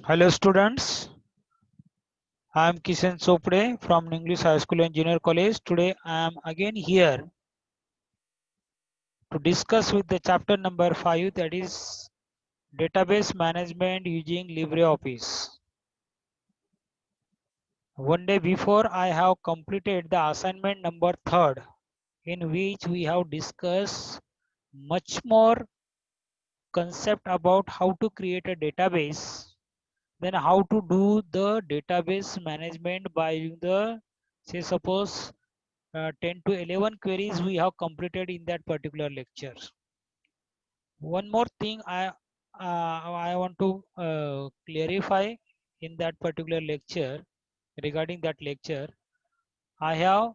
Hello students, I am Kishan Sopde from English High School and Junior College. Today I am again here to discuss with the chapter number 5, that is database management using LibreOffice. One day before I have completed the assignment number 3rd, in which we have discussed much more concept about how to create a database, then how to do the database management by using the, say suppose 10 to 11 queries we have completed in that particular lecture. One more thing I want to clarify in that particular lecture. Regarding that lecture, I have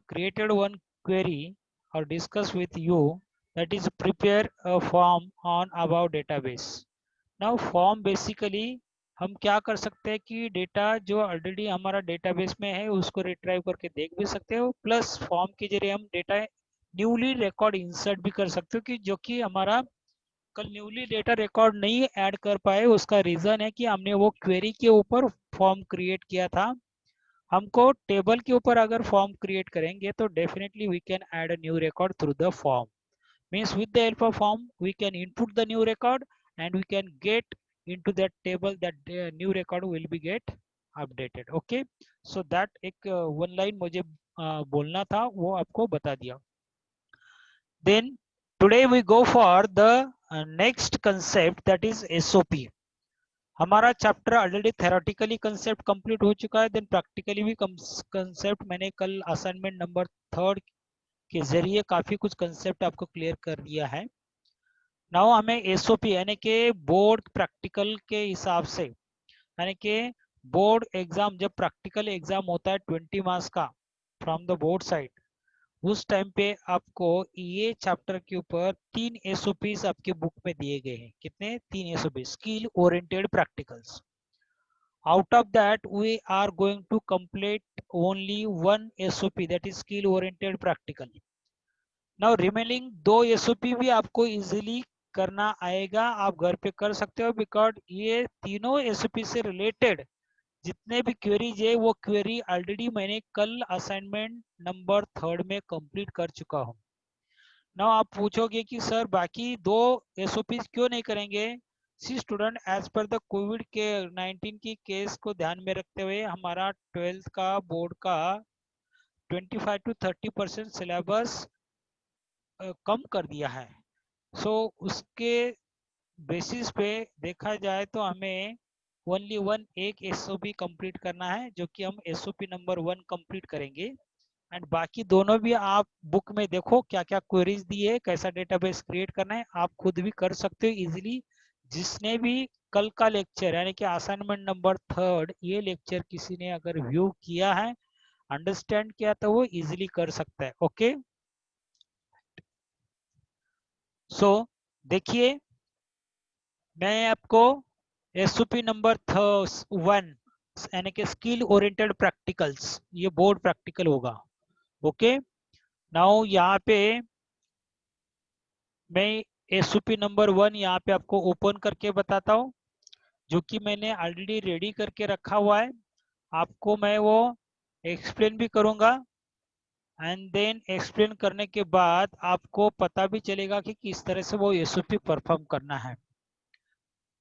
created one query or discuss with you, that is prepare a form on about database. Now form basically हम क्या कर सकते हैं कि data जो already हमारा database में है उसको रिट्राइव करके देख भी सकते हो, प्लस फॉर्म के जरिए हम डेटा न्यूली रिकॉर्ड इंसर्ट भी कर सकते हो, कि जो कि हमारा कल न्यूली डेटा रिकॉर्ड नहीं ऐड कर पाए। उसका रीज़न है कि हमने वो क्वेरी के ऊपर फॉर्म क्रिएट किया था। हमको टेबल के ऊपर अगर फॉर्म क्रिएट करेंगे तो definitely we can add a new record through the form. Means with the help of form we can input the new record and we can get into that table, that new record will be get updated. Okay, so that एक one line मुझे बोलना था, वो आपको बता दिया. Then today we go for the next concept, that is SOP. हमारा chapter already theoretically concept complete हो चुका है, देन प्रैक्टिकली भी कंसेप्ट मैंने कल असाइनमेंट नंबर 3 के जरिए काफी कुछ कंसेप्ट आपको क्लियर कर दिया है. नाउ हमें एसओपी यानी कि बोर्ड प्रैक्टिकल के हिसाब से, यानी कि बोर्ड एग्जाम जब प्रैक्टिकल एग्जाम होता है 20 मार्क्स का फ्रॉम द बोर्ड साइड, उस टाइम पे आपको ये चैप्टर के ऊपर 3 एसओपीज आपके बुक में दिए गए हैं. कितने? 3 SOP, skill oriented practicals. out of that we are going to complete only one SOP, that is skill oriented practical. Now remaining 2 SOP भी आपको इजीली करना आएगा, आप घर पे कर सकते हो, बिकॉज ये तीनों एसओपी से रिलेटेड जितने भी क्वेरीज है वो क्वेरी ऑलरेडी मैंने कल असाइनमेंट नंबर 3 में कंप्लीट कर चुका हूँ. नाउ आप पूछोगे कि सर बाकी 2 एसओपी क्यों नहीं करेंगे? See student, as per the COVID के 19 की केस को ध्यान में रखते हुए हमारा 12th का बोर्ड का 25 to 30% सिलेबस कम कर दिया है. सो उसके बेसिस पे देखा जाए तो हमें ओनली वन एक एसओपी कंप्लीट करना है, जो कि हम एसओपी नंबर 1 कंप्लीट करेंगे. एंड बाकी दोनों भी आप बुक में देखो क्या क्या क्वेरीज दी है, कैसा डेटाबेस क्रिएट करना है, आप खुद भी कर सकते हो इजीली. जिसने भी कल का लेक्चर यानी कि असाइनमेंट नंबर 3 ये लेक्चर किसी ने अगर व्यू किया है, अंडरस्टैंड किया, तो वो इजीली कर सकता है. ओके, सो देखिए मैं आपको एसओपी नंबर 1 यानी कि स्किल ओरिएंटेड प्रैक्टिकल्स, ये बोर्ड प्रैक्टिकल होगा. ओके, नाउ यहाँ पे मैं एसओपी नंबर 1 यहाँ पे आपको ओपन करके बताता हूँ, जो कि मैंने ऑलरेडी रेडी करके रखा हुआ है. आपको मैं वो एक्सप्लेन भी करूँगा, एंड देन एक्सप्लेन करने के बाद आपको पता भी चलेगा कि किस तरह से वो एसओपी परफॉर्म करना है.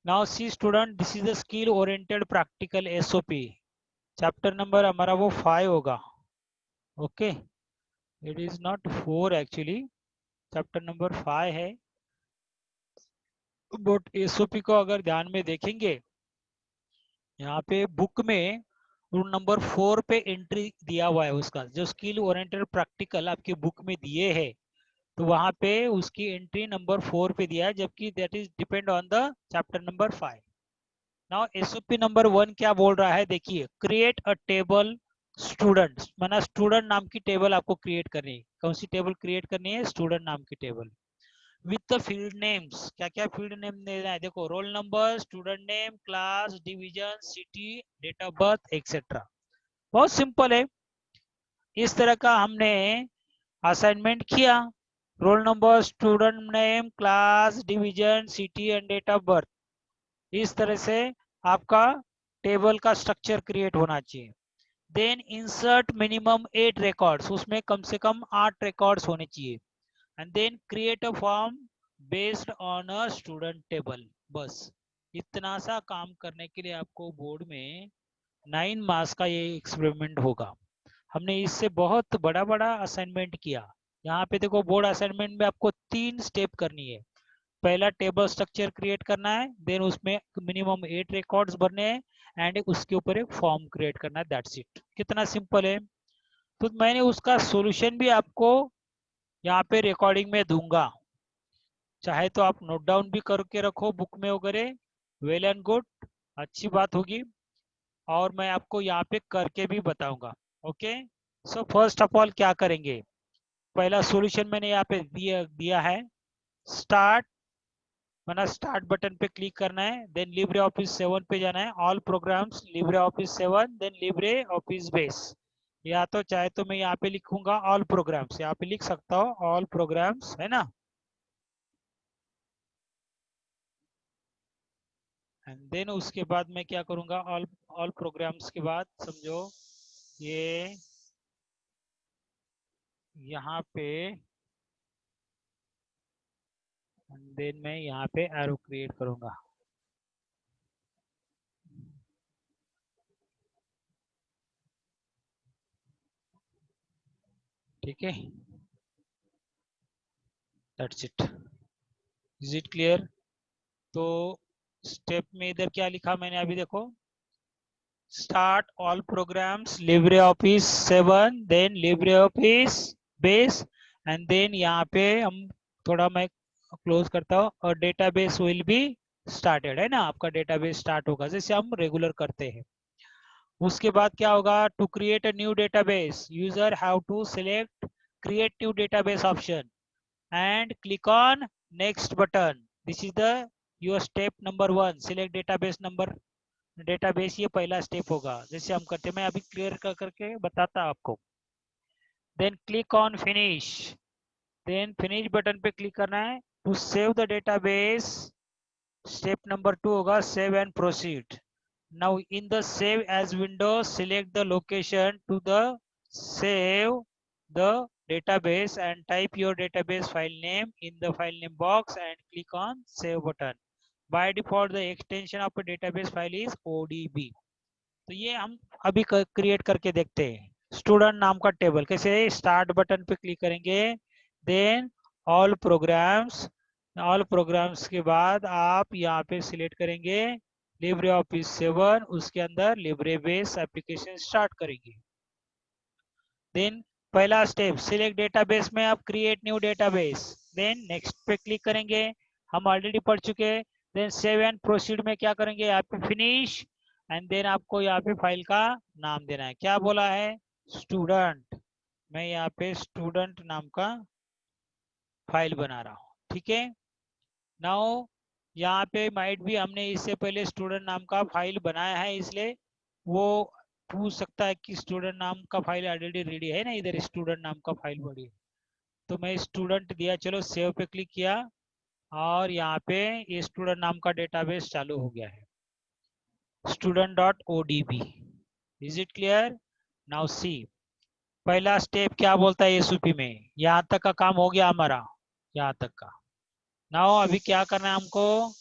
Now see student, this is the skill oriented practical SOP. Chapter number हमारा वो 5 होगा. Okay, it is not 4 actually, chapter number 5 है. बट एसओपी को अगर ध्यान में देखेंगे, यहाँ पे बुक में रूल नंबर 4 पे एंट्री दिया हुआ है उसका, जो स्किल ओरिएंटेड प्रैक्टिकल आपके बुक में दिए है, तो वहां पे उसकी एंट्री नंबर 4 पे दिया है, जबकि that is depend on the chapter number 5. Now SOP number 1 क्या बोल रहा है, देखिए, क्रिएट अ टेबल स्टूडेंट्स, माना स्टूडेंट नाम की टेबल आपको क्रिएट करनी है. कौन सी टेबल क्रिएट करनी है? स्टूडेंट नाम की table. With the field names, क्या क्या फील्ड नेम देना है? देखो, roll number, student name, class, division, city, date of birth etcetera. बहुत सिंपल है. इस तरह का हमने असाइनमेंट किया. Roll number, student name, class, division, city and date of birth, इस तरह से आपका टेबल का स्ट्रक्चर क्रिएट होना चाहिए। देन इंसर्ट मिनिमम 8 रिकॉर्ड्स, उसमें कम से कम 8 रिकॉर्ड्स होने चाहिए। And then create a form based on a student table. बस इतना सा काम करने के लिए आपको बोर्ड में 9 मार्क्स का ये एक्सपेरिमेंट होगा। हमने इससे बहुत बड़ा बड़ा असाइनमेंट किया। यहाँ पे देखो बोर्ड असाइनमेंट में आपको 3 स्टेप करनी है। पहला टेबल स्ट्रक्चर क्रिएट करना है, देन उसमें मिनिमम 8 रिकॉर्ड्स भरने हैं एंड उसके ऊपर एक फॉर्म क्रिएट करना है। That's it. कितना सिंपल है। तो मैंने उसका सॉल्यूशन भी आपको यहाँ पे रिकॉर्डिंग में दूंगा, चाहे तो आप नोट डाउन भी करके रखो बुक में वगैरह। वेल एंड गुड, अच्छी बात होगी। और मैं आपको यहाँ पे करके भी बताऊंगा। Okay, so first of all क्या करेंगे, पहला सॉल्यूशन मैंने यहाँ पे दिया है। स्टार्ट, मैंने स्टार्ट बटन पे क्लिक करना है, देन लिब्रे ऑफिस 7 पे जाना है, all programs LibreOffice 7, then LibreOffice Base. या तो चाहे तो मैं यहाँ पे लिखूंगा ऑल प्रोग्राम्स, यहाँ पे लिख सकता हूँ ऑल प्रोग्राम्स, है ना। एंड देन उसके बाद मैं क्या करूंगा, ऑल ऑल प्रोग्राम्स के बाद समझो ये यहाँ पे, देन मैं यहाँ पे एरो क्रिएट करूंगा। ठीक है, that's it. Is it clear. तो स्टेप में इधर क्या लिखा मैंने अभी देखो, start all programs LibreOffice 7, then LibreOffice Base. And then यहाँ पे हम थोड़ा मैं क्लोज करता हूँ, और डेटाबेस विल बी स्टार्टेड, है ना, आपका डेटाबेस स्टार्ट होगा जैसे हम रेगुलर करते हैं। उसके बाद क्या होगा, to create a new database user have to select create new database option and click on next button. This is the your step number 1, select database number, database, ये पहला स्टेप होगा जैसे हम करते हैं। मैं अभी क्लियर करके बताता आपको। Then click on finish, then finish button पे क्लिक करना है to save the database. Step number 2 होगा save and proceed. Now in the save as window, select the location to the save the database and type your database file name in the file name box and click on save button. By default, the extension of a database file is ODB. तो ये हम अभी create करके देखते हैं। Student नाम का table कैसे, स्टार्ट बटन पे क्लिक करेंगे, then all programs, all programs के बाद आप यहाँ पे सिलेक्ट करेंगे लिब्रे ऑफिस 7, उसके अंदर लिब्रे बेस एप्लीकेशन स्टार्ट करेंगे। देन पहला स्टेप सिलेक्ट डेटाबेस में आप create new database, then next पे क्लिक करेंगे, हम ऑलरेडी पढ़ चुके हैं। देन सेव एंड प्रोसीड में क्या करेंगे, यहाँ पे फिनिश, एंड देन आपको यहाँ पे फाइल का नाम देना है। क्या बोला है, स्टूडेंट। मैं यहाँ पे स्टूडेंट नाम का फाइल बना रहा हूँ, ठीक है। नाउ यहाँ पे माइट भी हमने इससे पहले स्टूडेंट नाम का फाइल बनाया है, इसलिए वो पूछ सकता है कि स्टूडेंट नाम का फाइल ऑलरेडी रेडी है ना, इधर स्टूडेंट नाम का फाइल बड़ी है। तो मैं स्टूडेंट दिया, चलो सेव पे क्लिक किया, और यहाँ पे ये स्टूडेंट नाम का डेटाबेस चालू हो गया है, student.odb। Is it clear. Now see, पहला स्टेप क्या बोलता है एसयूपी में, यहाँ तक का काम हो गया हमारा, यहाँ तक का। नाउ अभी क्या करना है हमको,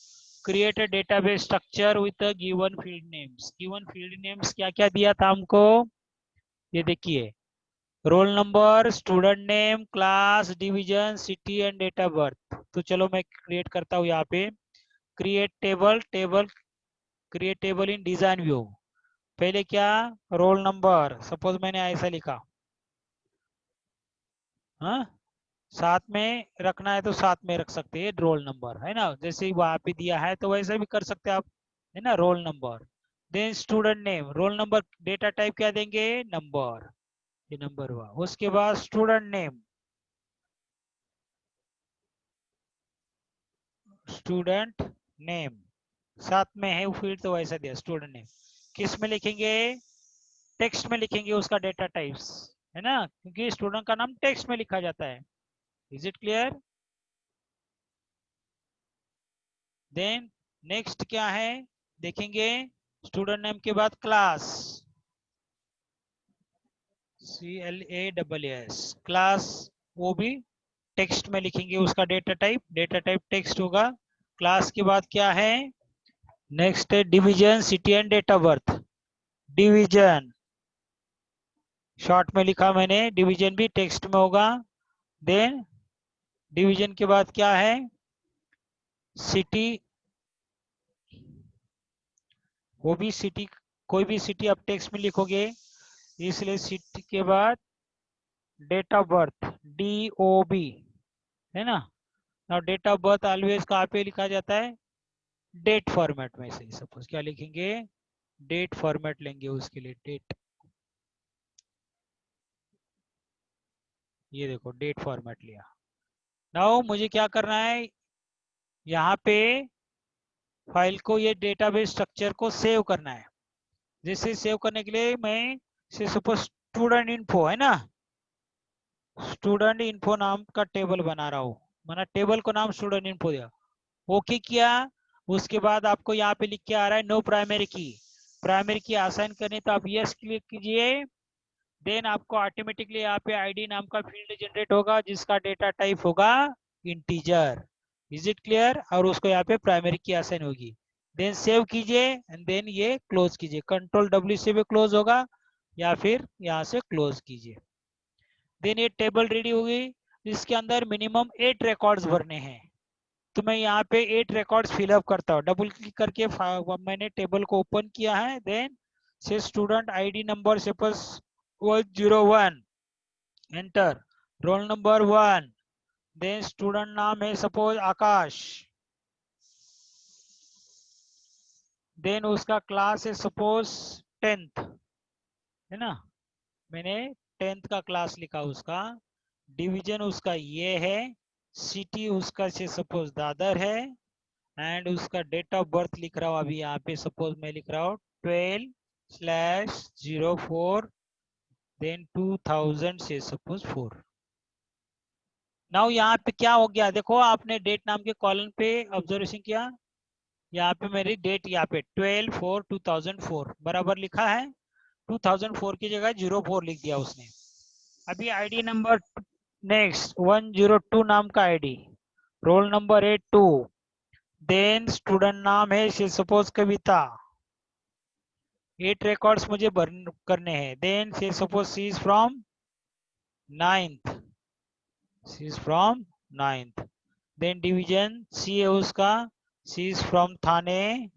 create a database structure with given field names. Given field names क्या क्या दिया था हमको, ये देखिए, roll number, student name, class, division, city and date of birth. तो चलो मैं क्रिएट करता हूँ यहाँ पे, create table, table create table in design view. पहले क्या, रोल नंबर, सपोज मैंने ऐसा लिखा, हाँ, साथ में रखना है तो साथ में रख सकते हैं रोल नंबर, है ना, जैसे वहां पे दिया है तो वैसे भी कर सकते हैं आप, है ना, roll number. Then student name, roll number, data type क्या देंगे, नंबर, ये नंबर हुआ। उसके बाद स्टूडेंट नेम, स्टूडेंट नेम साथ में है फील्ड तो वैसा दिया स्टूडेंट नेम। किस में लिखेंगे, टेक्स्ट में लिखेंगे उसका डेटा टाइप्स, है ना, क्योंकि स्टूडेंट का नाम टेक्स्ट में लिखा जाता है। Is it clear. Then next क्या है देखेंगे, स्टूडेंट नेम के बाद क्लास, CLASS क्लास, वो भी टेक्स्ट में लिखेंगे। उसका डेटा टाइप टेक्स्ट होगा। क्लास के बाद क्या है, नेक्स्ट है division, city and date of birth. Division short में लिखा मैंने, डिवीजन भी टेक्स्ट में होगा। देन डिवीजन के बाद क्या है, सिटी, वो भी सिटी, कोई भी सिटी आप टेक्स्ट में लिखोगे, इसलिए सिटी के बाद डेट ऑफ बर्थ, DOB, है ना। Now date of birth always कहाँ पे लिखा जाता है, डेट फॉर्मेट में से। सपोज क्या लिखेंगे, डेट फॉर्मेट लेंगे उसके लिए, डेट, ये देखो डेट फॉर्मेट लिया। नाउ मुझे क्या करना है, यहाँ पे फाइल को, ये डेटाबेस स्ट्रक्चर को सेव करना है। जैसे सेव करने के लिए मैं से सपोज स्टूडेंट इन्फो है ना, स्टूडेंट इन्फो नाम का टेबल बना रहा हूँ, मैंने टेबल को नाम स्टूडेंट इन्फो दिया, ओके किया। उसके बाद आपको यहाँ पे लिख के आ रहा है नो प्राइमरी की, प्राइमरी की असाइन करनी तो आप यस क्लिक कीजिए। देन आपको ऑटोमेटिकली यहाँ पे आईडी नाम का फील्ड जनरेट होगा जिसका डेटा टाइप होगा इंटीजर। इज इट क्लियर, और उसको यहाँ पे प्राइमरी की असाइन होगी। देन सेव कीजिए एंड देन ये क्लोज कीजिए, कंट्रोल W से भी क्लोज होगा या फिर यहाँ से क्लोज कीजिए। देन ये टेबल रेडी होगी, इसके अंदर मिनिमम 8 रिकॉर्ड्स भरने हैं। तो मैं यहाँ पे 8 रिकॉर्ड्स फिलअप करता हूँ, डबल क्लिक करके मैंने टेबल को ओपन किया है। Then say student ID number suppose 101, enter, roll number 1, then student नाम है सपोज आकाश, देन उसका क्लास है सपोज 10th, है ना, मैंने 10th का क्लास लिखा उसका। डिवीजन उसका ये है, सिटी उसका से सपोज दादर है, एंड उसका डेट ऑफ बर्थ लिख रहा हूँ अभी यहाँ पे, सपोज मैं लिख रहा हूँ 12/04, देन 2000 से सपोज 4। नाउ यहाँ पे क्या हो गया, देखो आपने डेट नाम के कॉलम पे ऑब्जर्वेशन किया, यहाँ पे मेरी डेट यहाँ पे 12/4/2004 बराबर लिखा है, 2004 की जगह 04 लिख दिया उसने। अभी आईडी नंबर नेक्स्ट 102 नाम का आईडी, रोल नंबर है 2, देन स्टूडेंट नाम है सपोज कविता, 8 रिकॉर्ड्स मुझे भर करने हैं। देन से suppose she is from 9th, she is from 9th, then division C है उसका, she is from Thane,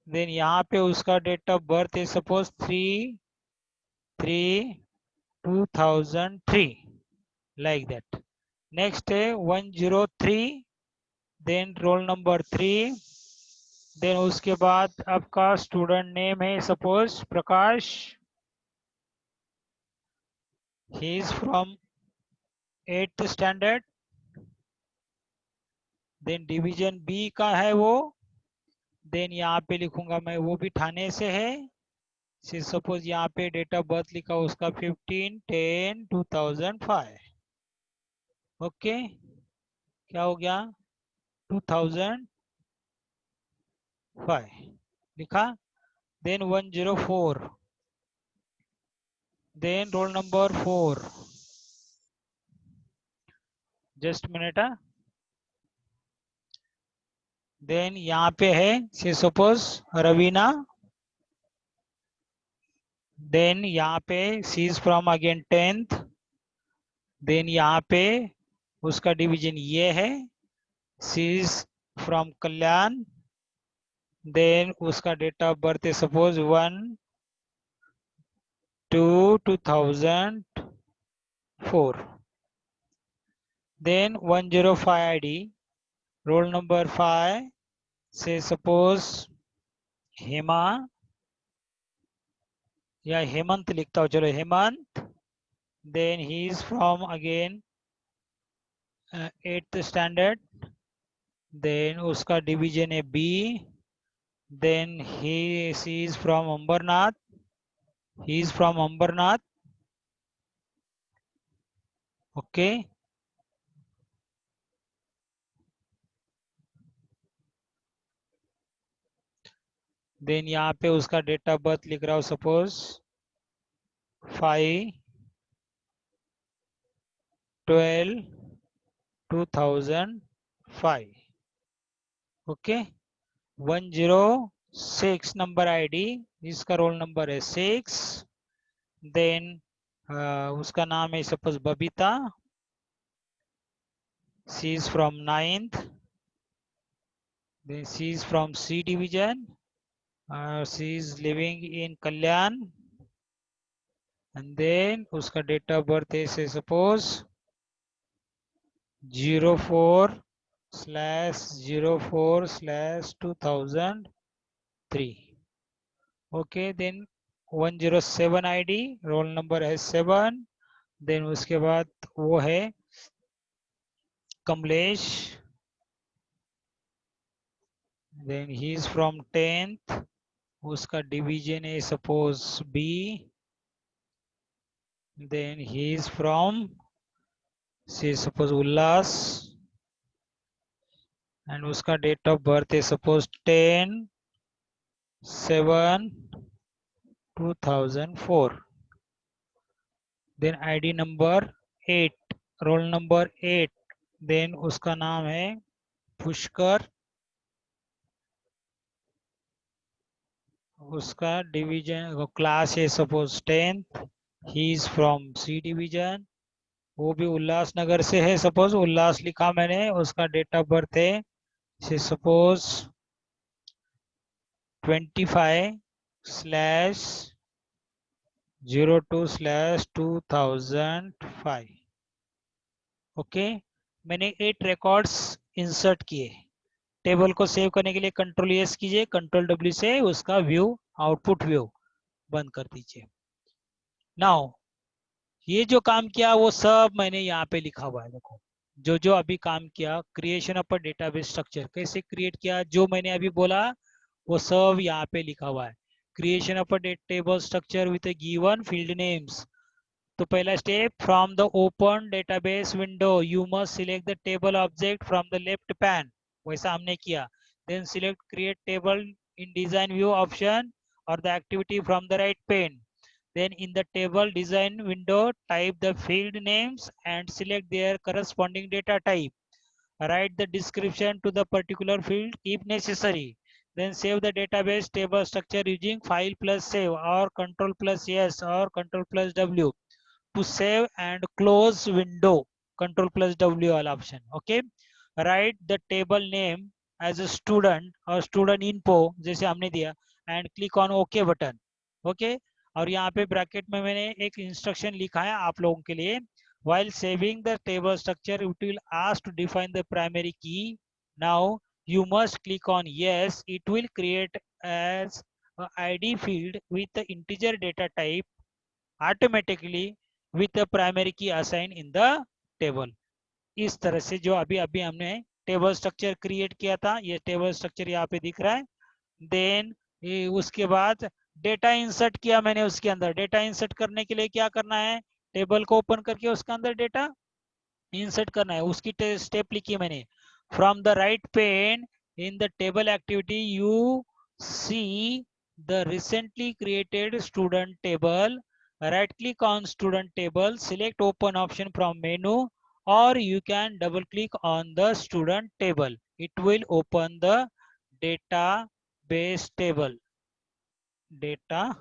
then यहाँ पे उसका डेट ऑफ बर्थ है सपोज 3/3/2003, लाइक दैट। नेक्स्ट है 103, देन रोल नंबर 3, देन उसके बाद आपका स्टूडेंट नेम है suppose Prakash, he is from 8th standard, then division B का है वो, देन यहाँ पे लिखूंगा मैं वो भी थाने से है, सपोज यहाँ पे डेट ऑफ बर्थ लिखा उसका 15/10/2005। ओके, क्या हो गया, 2005 लिखा। Then 104, then roll number 4, just minute, then यहाँ पे है सपोज रवीना, देन यहाँ पे she is from again 10th, then यहाँ पे उसका डिवीजन ये है, she is from Kalyan, then उसका डेट ऑफ बर्थ है suppose 1/2/2004, then 105 ID, roll number 5 से सपोज हेमा या हेमंत लिखता हूँ, चलो Hemant, then he is from again 8th standard, then उसका डिवीजन है B, then he she is from Ambarnath, he is from Ambarnath, okay. Then यहाँ पे उसका डेट ऑफ बर्थ लिख रहा हूँ, सपोज 5/12/2005. ओके. 106 नंबर आईडी, जिसका रोल नंबर है 6. देन उसका नाम है suppose Babita. She is from 9th. then she is from C division. She is living in Kalyan. And then उसका डेट ऑफ बर्थ है say suppose 04/04/2003. Okay. Then 107 ID, roll number है 7. Then उसके बाद वो है Kamlesh. Then he is from 10th. उसका division है suppose B. Then he is from say suppose Ullas. And उसका डेट ऑफ बर्थ है suppose 10/7/2004. Then ID number 8, roll number 8. Then उसका नाम है पुष्कर. उसका डिवीजन क्लास है suppose 10th. He is from C division. वो भी उल्लासनगर से है, सपोज उल्लास लिखा मैंने. उसका डेट ऑफ बर्थ है सपोज 25/02/2005. ओके. मैंने 8 रिकॉर्ड्स इंसर्ट किए. टेबल को सेव करने के लिए कंट्रोल एस कीजिए, कंट्रोल डब्ल्यू से उसका व्यू, आउटपुट व्यू बंद कर दीजिए. नाउ ये जो काम किया वो सब मैंने यहाँ पे लिखा हुआ है. देखो जो जो अभी काम किया, creation of a database structure कैसे क्रिएट किया, जो मैंने अभी बोला वो सब यहाँ पे लिखा हुआ है. Creation of a table structure with given field names. तो पहला स्टेप, from the open database window you must select the table object from the left pane. वैसा हमने किया. Then select create table in design view option और the activity from the right pane. Then in the table design window, type the field names and select their corresponding data type. Write the description to the particular field if necessary. Then save the database table structure using file plus save or control plus S or control plus W. To save and close window, control plus W all option. Okay. Write the table name as a student or student info जैसे हमने दिया and click on OK button. Okay. और यहाँ पे bracket में मैंने एक instruction लिखा है आप लोगों के लिए. while saving the table structure it will ask to define the primary key. Now you must click on yes. It will create as a id field with the integer data type automatically with the primary key assigned in the table. इस तरह से जो अभी अभी हमने table structure create किया था, ये टेबल स्ट्रक्चर यहाँ पे दिख रहा है. देन उसके बाद डेटा इंसर्ट किया मैंने उसके अंदर. डेटा इंसर्ट करने के लिए क्या करना है, टेबल को ओपन करके उसके अंदर डेटा इंसर्ट करना है. उसकी स्टेप लिखी मैंने. From the right pain in the table activity you see the recently created student table. right click on student table, select open option from menu, or you can double click on the student table. It will open the database table. Database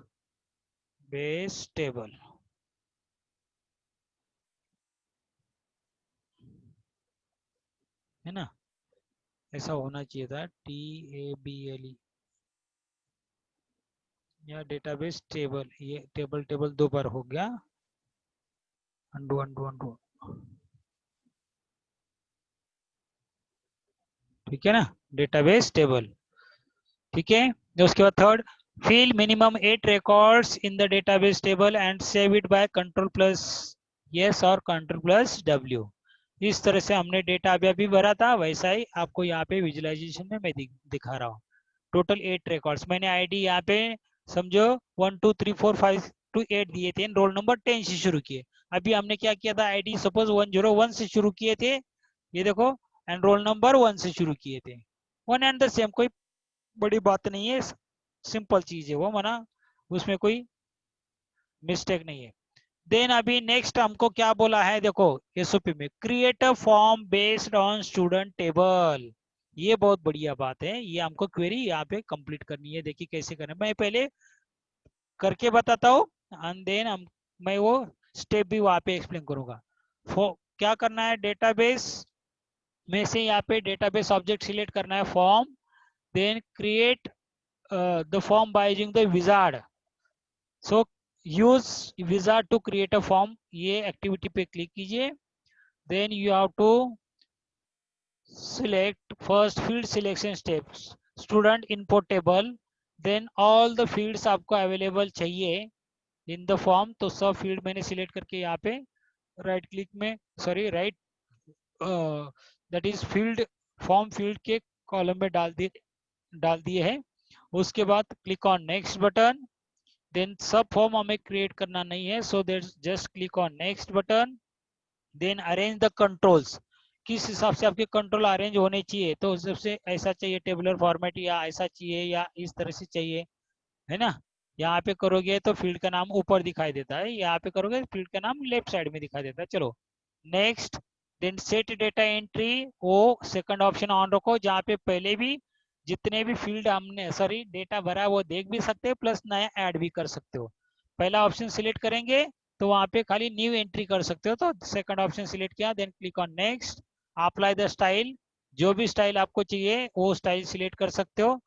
table है ना, ऐसा होना चाहिए था. TABLE या database table. ये table 2 बार हो गया. अंडू. ठीक है ना, डेटाबेस टेबल. ठीक है. उसके बाद third, fill minimum 8 records in the database table and save it by control plus yes or control plus W. इस तरह से हमने डेटा अभी भरा था, वैसा ही आपको यहाँ पे विजुअलाइजेशन में मैं दिखा रहा हूँ. टोटल 8 रिकॉर्ड्स मैंने आईडी यहाँ पे समझो 1 2 3 4 5 to 8 दिए थे. रोल नंबर 10 से शुरू किए. अभी हमने क्या किया था, आईडी सपोज 101 से शुरू किए थे, ये देखो, एंड रोल नंबर 1 से शुरू किए थे. वन एंड द सेम, कोई बड़ी बात नहीं है. सिंपल चीज है वो, माना उसमें कोई मिस्टेक नहीं है। देन अभी नेक्स्ट हमको क्या बोला है, देखो एसओपी में create a form based on student table. ये बहुत बढ़िया बात है, ये हमको क्वेरी यहाँ पे कंप्लीट करनी है। देखिए कैसे करना है, मैं पहले करके बताता हूँ एंड देन हम मैं वो स्टेप भी वहाँ पे एक्सप्लेन करूंगा। क्या करना है, डेटाबेस में से यहाँ पे डेटाबेस ऑब्जेक्ट सिलेक्ट करना है form, then create the form by using the wizard. So use wizard to create a form, ये एक्टिविटी पे क्लिक कीजिए। Then you have to select first field selection steps student input table, then all the fields आपको available चाहिए in the form, तो सब field मैंने select करके यहाँ पे राइट क्लिक में, sorry right that is field, form field के कॉलम में डाल दिए हैं। उसके बाद click on next button, then sub form हमें क्रिएट करना नहीं है, so that just click on next button. Then arrange the controls, किस हिसाब से आपके कंट्रोल अरेंज होने चाहिए, तो सबसे ऐसा चाहिए टेबुलर फॉर्मेट, या ऐसा चाहिए, या इस तरह से चाहिए, है ना। यहाँ पे करोगे तो फील्ड का नाम ऊपर दिखाई देता है, यहाँ पे करोगे फील्ड का नाम लेफ्ट साइड में दिखाई देता है। चलो next, then set data entry, वो सेकंड ऑप्शन ऑन रखो, जहाँ पे पहले भी जितने भी फील्ड हमने सॉरी डेटा भरा वो देख भी सकते हो, प्लस नया ऐड भी कर सकते हो। पहला ऑप्शन सिलेक्ट करेंगे तो वहाँ पे खाली न्यू एंट्री कर सकते हो, तो सेकंड ऑप्शन सिलेक्ट किया, then click on next. Apply the style, जो भी स्टाइल आपको चाहिए वो स्टाइल सिलेक्ट कर सकते हो,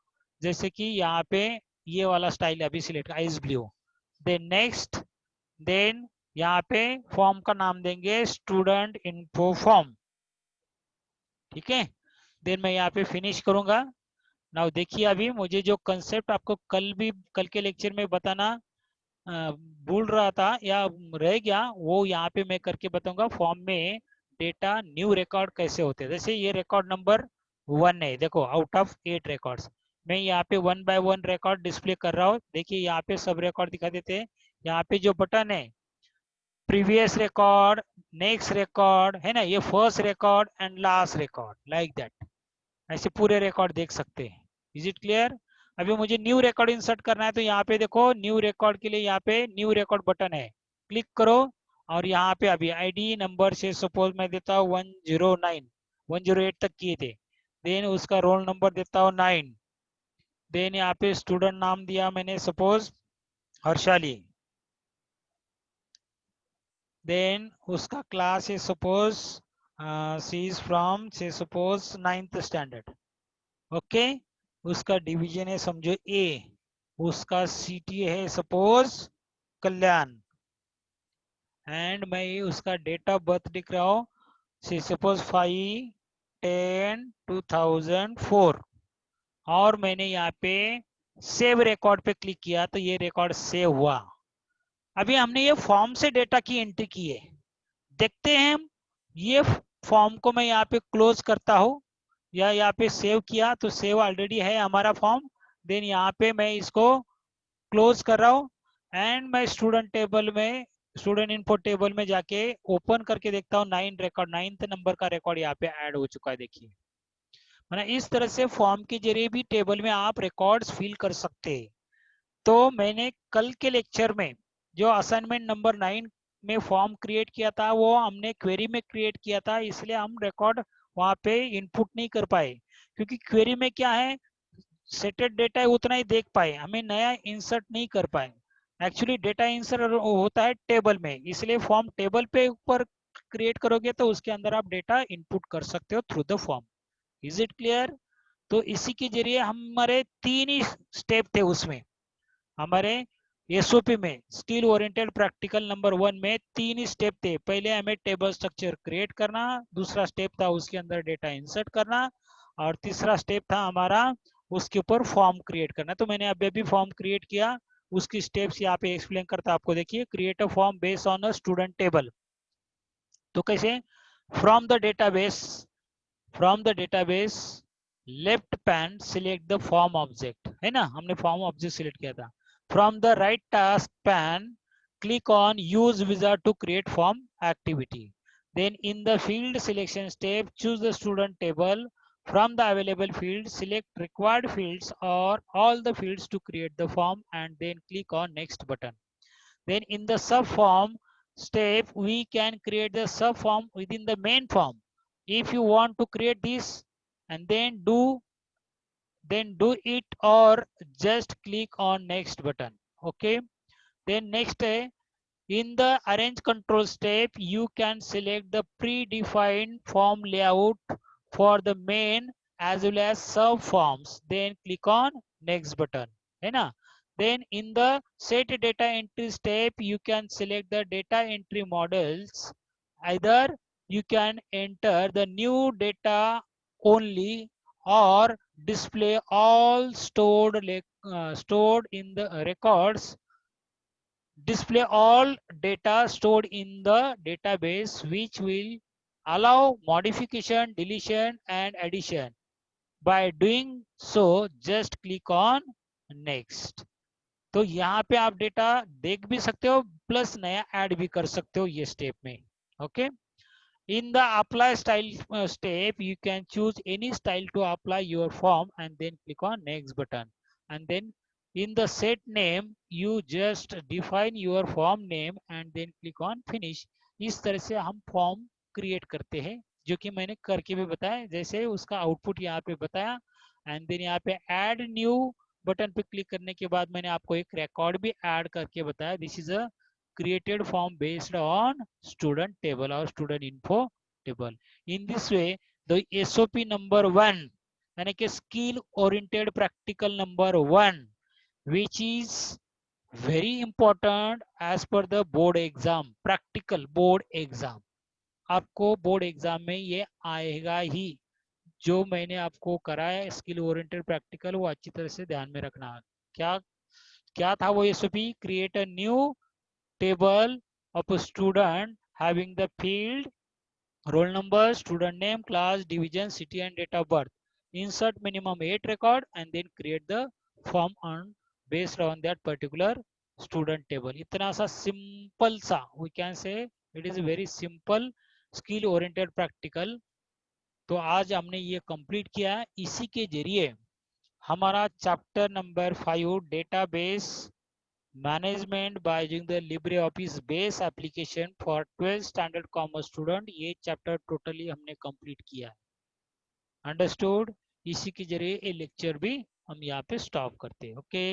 जैसे कि यहाँ पे ये वाला स्टाइल अभी select ice blue. Then next, then यहाँ पे फॉर्म का नाम देंगे स्टूडेंट इन्फो फॉर्म, ठीक है। देन मैं यहाँ पे फिनिश करूंगा। नाउ देखिए अभी मुझे जो कंसेप्ट आपको कल के लेक्चर में बताना भूल रहा था या रह गया, वो यहाँ पे मैं करके बताऊंगा। फॉर्म में डेटा न्यू रिकॉर्ड कैसे होते हैं, जैसे ये रिकॉर्ड नंबर 1 है, देखो आउट ऑफ 8 रिकॉर्ड्स, मैं यहाँ पे 1 बाय 1 रिकॉर्ड डिस्प्ले कर रहा हूँ। देखिए यहाँ पे सब रिकॉर्ड दिखा देते हैं, यहाँ पे जो बटन है प्रीवियस रिकॉर्ड, नेक्स्ट रिकॉर्ड, है ना, ये first record and last record, like that, ऐसे पूरे रिकॉर्ड देख सकते हैं। Is it clear. अभी मुझे न्यू रिकॉर्ड इंसर्ट करना है, तो यहाँ पे देखो न्यू रिकॉर्ड के लिए यहाँ पे न्यू रिकॉर्ड बटन है, क्लिक करो, और यहाँ पे अभी आईडी नंबर से सपोज मैं देता हूँ 109, 108 तक किए थे, देन उसका रोल नंबर देता हूँ 9, देन यहाँ पे स्टूडेंट नाम दिया मैंने सपोज हर्षाली, देन उसका क्लास है suppose she is from say suppose 9th standard, okay. उसका डिवीजन है समझो ए, उसका सिटी है सपोज कल्याण, एंड मैं उसका डेट ऑफ बर्थ लिख रहा हूँ सी सपोज 5/10/2004, और मैंने यहाँ पे सेव रिकॉर्ड पे क्लिक किया तो ये रिकॉर्ड सेव हुआ। अभी हमने ये फॉर्म से डेटा की एंट्री की है, देखते हैं हम। ये फॉर्म को मैं यहाँ पे क्लोज करता हूँ, या यहाँ पे सेव किया तो सेव ऑलरेडी है हमारा फॉर्म, देन यहाँ पे मैं इसको क्लोज कर रहा हूँ, एंड मैं स्टूडेंट टेबल में स्टूडेंट इनपुट टेबल में जाके ओपन करके देखता हूँ 9 रिकॉर्ड, 9th नंबर का रिकॉर्ड यहाँ पे ऐड हो चुका है, देखिए। मतलब इस तरह से फॉर्म के जरिए भी टेबल में आप रिकॉर्ड्स फिल कर सकते हैं। तो मैंने कल के लेक्चर में जो असाइनमेंट नंबर 9 में फॉर्म क्रिएट किया था वो हमने क्वेरी में क्रिएट किया था, इसलिए हम रिकॉर्ड वहाँ पे इनपुट नहीं कर पाए, क्योंकि क्वेरी में क्या है सेटेड डेटा है उतना ही देख पाए, हमें नया इंसर्ट नहीं कर पाए। एक्चुअली डेटा इंसर्ट होता है टेबल में, इसलिए फॉर्म टेबल पे ऊपर क्रिएट करोगे तो उसके अंदर आप डेटा इनपुट कर सकते हो through the form. Is it clear. तो इसी के जरिए हमारे 3 ही स्टेप थे उसमें, हमारे एसओपी में स्किल ओरिएंटेड प्रैक्टिकल नंबर 1 में 3 ही स्टेप थे। पहले हमें टेबल स्ट्रक्चर क्रिएट करना, दूसरा स्टेप था उसके अंदर डेटा इंसर्ट करना, और तीसरा स्टेप था हमारा उसके ऊपर फॉर्म क्रिएट करना। तो मैंने अभी अभी फॉर्म क्रिएट किया, उसकी स्टेप्स यहाँ पे एक्सप्लेन करता आपको, देखिए create a form based on a student table. तो कैसे, from the database, from the database left pan select the form object, है ना, हमने फॉर्म ऑब्जेक्ट सिलेक्ट किया था। From the right task pane click on use wizard to create form activity, then in the field selection step choose the student table, From the available field, select required fields or all the fields to create the form and then click on next button. Then in the subform step, we can create the subform within the main form. If you want to create this and then do it, or just click on next button. Okay. Then next, in the arrange control step, you can select the predefined form layout for the main as well as sub forms. Then click on next button. है ना? Then in the set data entry step, you can select the data entry models. Either you can enter the new data only or display all stored in the records, display all data stored in the database, which will allow modification, deletion and addition. By doing so, just click on next. तो यहाँ पे आप data देख भी सकते हो plus नया add भी कर सकते हो ये स्टेप में. Okay. In the apply style step, you can choose any style to apply your form and then click on next button. And then in the set name, you just define your form name and then click on finish. इस तरह से हम form create करते हैं, जो कि मैंने करके भी बताया, जैसे उसका आउटपुट यहाँ पे बताया. एंड देन यहाँ पे ऐड न्यू बटन पे क्लिक करने के बाद मैंने आपको एक रिकॉर्ड भी ऐड करके बताया. This is a created form based on student table or student info table. In this way, the SOP number 1, यानी कि skill oriented practical number 1, which is very important as per the board exam, practical board exam. आपको board exam में ये आएगा ही. जो मैंने आपको कराया स्किल ओरिएंटेड प्रैक्टिकल, वो अच्छी तरह से ध्यान में रखना. क्या क्या था वो SOP? Create a new table of a student having the field roll number, student name, class, division, city and date of birth. Insert minimum 8 record and then create the form on based on that particular student table. इतना सा simple सा, we can say it is a very simple skill oriented practical. तो आज हमने ये complete किया. इसी के जरिए हमारा chapter number 5 database management by using the LibreOffice base application for 12th standard commerce student, ये चैप्टर टोटली हमने कंप्लीट किया है. अंडरस्टूड? इसी के जरिए ये लेक्चर भी हम यहाँ पे स्टॉप करते हैं. ओके.